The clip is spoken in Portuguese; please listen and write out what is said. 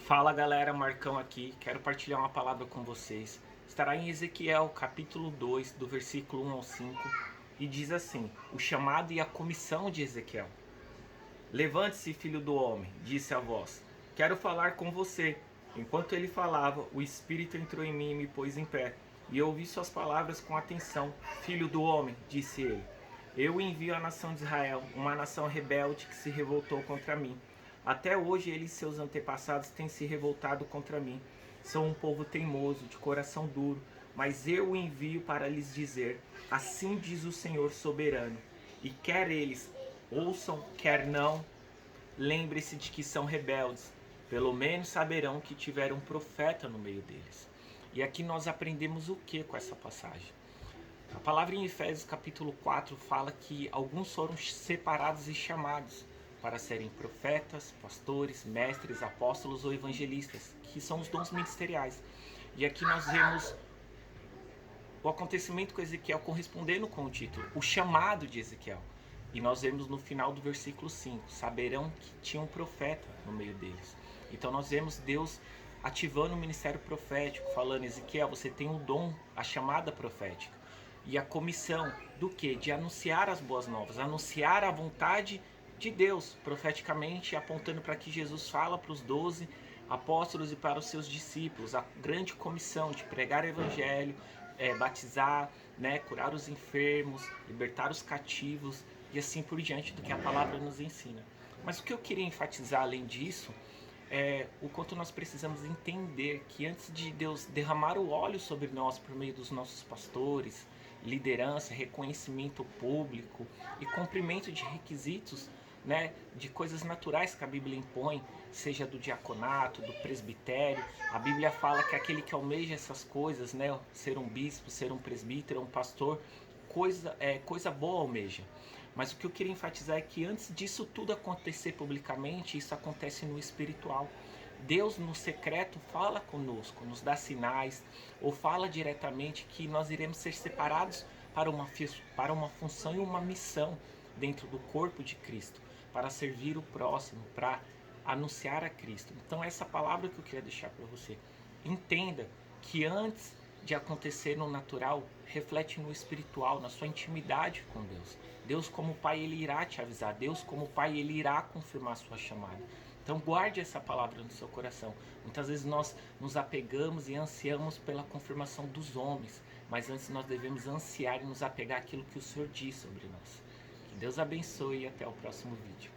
Fala galera, Marcão aqui, quero partilhar uma palavra com vocês. Estará em Ezequiel capítulo 2, do versículo 1 ao 5, e diz assim: o chamado e a comissão de Ezequiel. Levante-se, filho do homem, disse a voz, quero falar com você. Enquanto ele falava, o Espírito entrou em mim e me pôs em pé, e eu ouvi suas palavras com atenção. Filho do homem, disse ele, eu envio a nação de Israel, uma nação rebelde que se revoltou contra mim. Até hoje eles e seus antepassados têm se revoltado contra mim. São um povo teimoso, de coração duro, mas eu o envio para lhes dizer: assim diz o Senhor soberano. E quer eles ouçam, quer não, lembre-se de que são rebeldes. Pelo menos saberão que tiveram um profeta no meio deles. E aqui nós aprendemos o que com essa passagem? A palavra em Efésios capítulo 4 fala que alguns foram separados e chamados para serem profetas, pastores, mestres, apóstolos ou evangelistas, que são os dons ministeriais. E aqui nós vemos o acontecimento com Ezequiel correspondendo com o título, o chamado de Ezequiel. E nós vemos no final do versículo 5, saberão que tinha um profeta no meio deles. Então nós vemos Deus ativando o ministério profético, falando: Ezequiel, você tem o dom, a chamada profética. E a comissão do que? De anunciar as boas novas, anunciar a vontade de Deus, profeticamente apontando para que Jesus fala para os 12 apóstolos e para os seus discípulos, a grande comissão de pregar o evangelho, batizar, curar os enfermos, libertar os cativos e assim por diante, do que a palavra nos ensina. Mas o que eu queria enfatizar além disso é o quanto nós precisamos entender que antes de Deus derramar o óleo sobre nós por meio dos nossos pastores, liderança, reconhecimento público e cumprimento de requisitos, de coisas naturais que a Bíblia impõe, seja do diaconato, do presbitério. A Bíblia fala que aquele que almeja essas coisas, ser um bispo, ser um presbítero, um pastor, coisa boa almeja. Mas o que eu queria enfatizar é que antes disso tudo acontecer publicamente, isso acontece no espiritual. Deus no secreto fala conosco, nos dá sinais, ou fala diretamente que nós iremos ser separados para uma função e uma missão dentro do corpo de Cristo, para servir o próximo, para anunciar a Cristo. Então essa palavra que eu queria deixar para você, entenda que antes de acontecer no natural, reflete no espiritual, na sua intimidade com Deus. Deus como Pai, Ele irá te avisar. Deus como Pai, Ele irá confirmar a sua chamada. Então guarde essa palavra no seu coração. Muitas vezes nós nos apegamos e ansiamos pela confirmação dos homens, mas antes nós devemos ansiar e nos apegar àquilo que o Senhor diz sobre nós. Que Deus abençoe e até o próximo vídeo.